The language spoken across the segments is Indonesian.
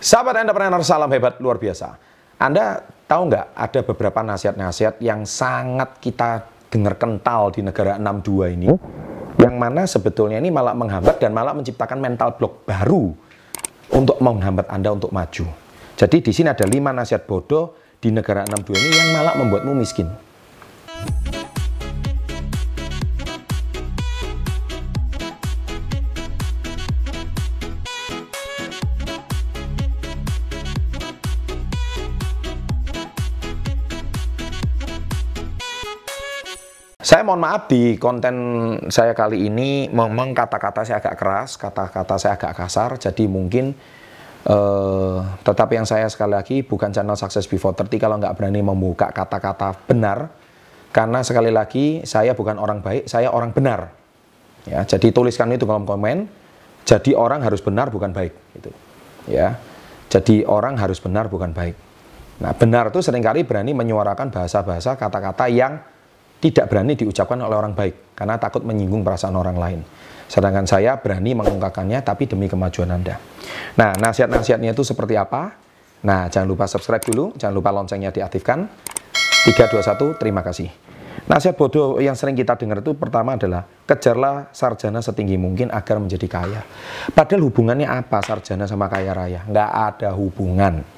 Sahabat entrepreneur, salam hebat luar biasa. Anda tahu nggak ada beberapa nasihat-nasihat yang sangat kita dengar kental di negara 62 ini, yang mana sebetulnya ini malah menghambat dan malah menciptakan mental block baru untuk menghambat Anda untuk maju. Jadi di sini ada 5 nasihat bodoh di negara 62 ini yang malah membuatmu miskin. Saya mohon maaf di konten saya kali ini memang kata-kata saya agak keras, kata-kata saya agak kasar, jadi mungkin tetapi yang saya sekali lagi bukan channel Success Before 30 kalau nggak berani membuka kata-kata benar, karena sekali lagi saya bukan orang baik, saya orang benar. Ya, jadi tuliskan itu kolom komen. Jadi orang harus benar bukan baik, gitu. Ya, jadi orang harus benar bukan baik. Nah, benar itu seringkali berani menyuarakan bahasa-bahasa kata-kata yang tidak berani diucapkan oleh orang baik karena takut menyinggung perasaan orang lain. Sedangkan saya berani mengungkapkannya tapi demi kemajuan Anda. Nah, nasihat-nasihatnya itu seperti apa? Nah, jangan lupa subscribe dulu, jangan lupa loncengnya diaktifkan. 3, 2, 1, terima kasih. Nasihat bodoh yang sering kita dengar itu pertama adalah kejarlah sarjana setinggi mungkin agar menjadi kaya. Padahal hubungannya apa sarjana sama kaya raya? Nggak ada hubungan.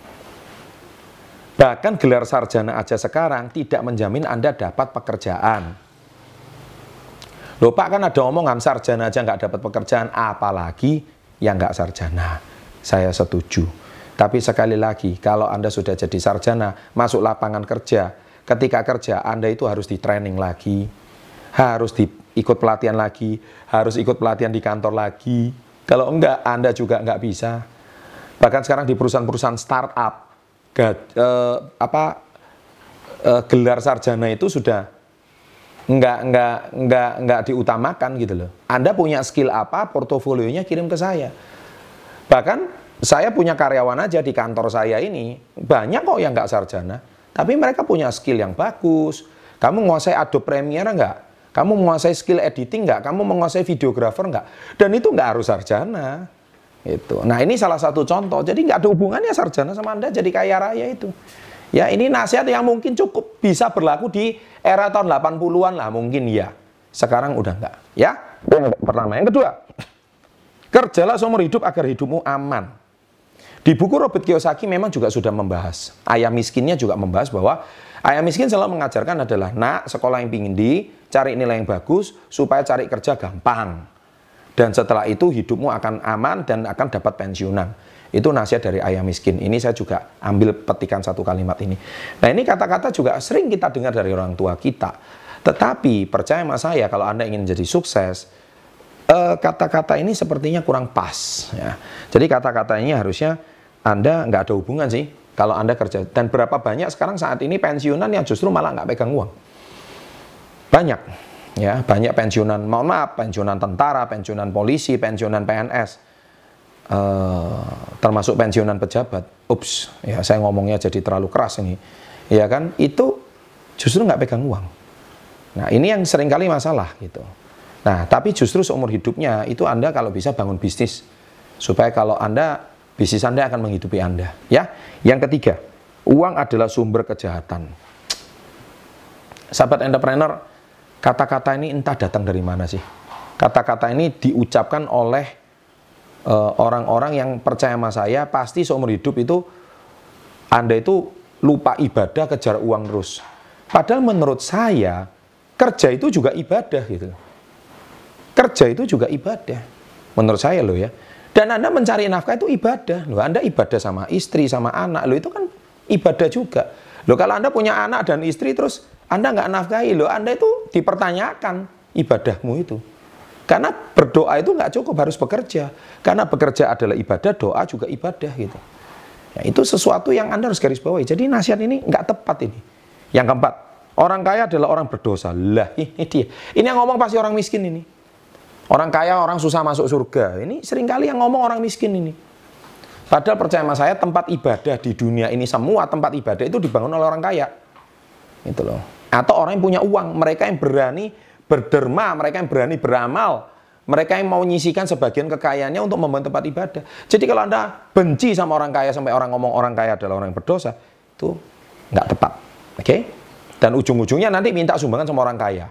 Bahkan gelar sarjana aja sekarang tidak menjamin Anda dapat pekerjaan. Loh Pak, kan ada omongan sarjana aja nggak dapat pekerjaan, apalagi yang nggak sarjana. Saya setuju. Tapi sekali lagi, kalau Anda sudah jadi sarjana, masuk lapangan kerja, ketika kerja Anda itu harus di training lagi, harus ikut pelatihan lagi, harus ikut pelatihan di kantor lagi. Kalau enggak, Anda juga nggak bisa. Bahkan sekarang di perusahaan-perusahaan startup, gelar sarjana itu sudah nggak diutamakan gitu loh. Anda punya skill apa, portofolionya kirim ke saya. Bahkan saya punya karyawan aja di kantor saya ini banyak kok yang nggak sarjana, tapi mereka punya skill yang bagus. Kamu menguasai Adobe Premiere nggak? Kamu menguasai skill editing nggak? Kamu menguasai videographer nggak? Dan itu nggak harus sarjana. Itu. Nah, ini salah satu contoh. Jadi nggak ada hubungannya sarjana sama Anda jadi kaya raya itu. Ya, ini nasihat yang mungkin cukup bisa berlaku di era tahun 80-an lah mungkin ya. Sekarang udah nggak. Ya, yang pertama. Yang kedua, kerjalah seumur hidup agar hidupmu aman. Di buku Robert Kiyosaki memang juga sudah membahas. Ayah miskinnya juga membahas bahwa ayah miskin selalu mengajarkan adalah, nak, sekolah yang pingin cari nilai yang bagus supaya cari kerja gampang. Dan setelah itu hidupmu akan aman dan akan dapat pensiunan. Itu nasihat dari ayah miskin. Ini saya juga ambil petikan satu kalimat ini. Nah, ini kata-kata juga sering kita dengar dari orang tua kita. Tetapi percaya sama saya, kalau Anda ingin jadi sukses, kata-kata ini sepertinya kurang pas. Ya. Jadi kata-kata ini harusnya Anda nggak ada hubungan sih kalau Anda kerja. Dan berapa banyak sekarang saat ini pensiunan yang justru malah nggak pegang uang. Banyak. Ya, banyak pensiunan, mohon maaf, pensiunan tentara, pensiunan polisi, pensiunan PNS, termasuk pensiunan pejabat. Ups, ya saya ngomongnya jadi terlalu keras ini. Ya kan, itu justru nggak pegang uang. Nah, ini yang seringkali masalah gitu. Nah, tapi justru seumur hidupnya itu Anda kalau bisa bangun bisnis. Supaya kalau bisnis Anda akan menghidupi Anda. Ya, yang ketiga, uang adalah sumber kejahatan. Sahabat entrepreneur, kata-kata ini entah datang dari mana sih. Kata-kata ini diucapkan oleh orang-orang yang percaya sama saya, pasti seumur hidup itu Anda itu lupa ibadah, kejar uang terus. Padahal menurut saya, kerja itu juga ibadah gitu. Kerja itu juga ibadah. Menurut saya loh ya. Dan Anda mencari nafkah itu ibadah. Loh, Anda ibadah sama istri, sama anak. Loh, itu kan ibadah juga. Loh, kalau Anda punya anak dan istri terus Anda nggak nafkahi, loh, Anda itu dipertanyakan ibadahmu itu. Karena berdoa itu nggak cukup, harus bekerja. Karena bekerja adalah ibadah, doa juga ibadah gitu. Ya, itu sesuatu yang Anda harus garis bawahi. Jadi nasihat ini nggak tepat ini. Yang keempat, orang kaya adalah orang berdosa. Lah, ini dia. Ini yang ngomong pasti orang miskin ini. Orang kaya, orang susah masuk surga. Ini seringkali yang ngomong orang miskin ini. Padahal percaya sama saya, tempat ibadah di dunia ini, semua tempat ibadah itu dibangun oleh orang kaya. Itu loh. Atau orang yang punya uang, mereka yang berani berderma, mereka yang berani beramal, Mereka yang mau nyisikan sebagian kekayaannya untuk membangun tempat ibadah. Jadi kalau Anda benci sama orang kaya sampai orang ngomong orang kaya adalah orang yang berdosa, itu nggak tepat. Oke? Dan ujung-ujungnya nanti minta sumbangan sama orang kaya.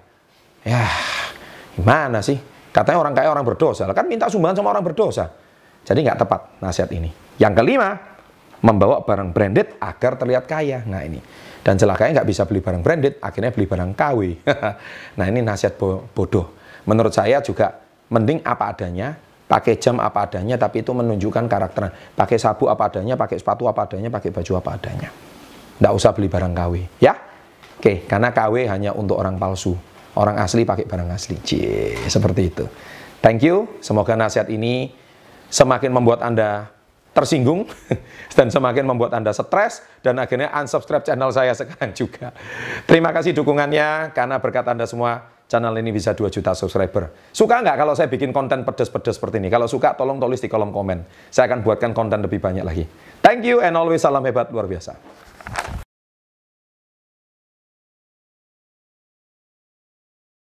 Ya, gimana sih? Katanya orang kaya orang berdosa. Kan minta sumbangan sama orang berdosa. Jadi nggak tepat nasihat ini. Yang kelima, membawa barang branded agar terlihat kaya. Nah ini. Dan celakanya nggak bisa beli barang branded, akhirnya beli barang KW. Nah ini nasihat bodoh. Menurut saya juga mending apa adanya, pakai jam apa adanya, tapi itu menunjukkan karakter. Pakai sabu apa adanya, pakai sepatu apa adanya, pakai baju apa adanya. Nggak usah beli barang KW, ya? Oke, karena KW hanya untuk orang palsu. Orang asli pakai barang asli. Cie, seperti itu. Thank you. Semoga nasihat ini semakin membuat Anda tersinggung dan semakin membuat Anda stres dan akhirnya unsubscribe channel saya sekarang juga. Terima kasih dukungannya, karena berkat Anda semua channel ini bisa 2 juta subscriber. Suka nggak kalau saya bikin konten pedas-pedas seperti ini? Kalau suka, tolong tulis di kolom komen. Saya akan buatkan konten lebih banyak lagi. Thank you and always salam hebat luar biasa.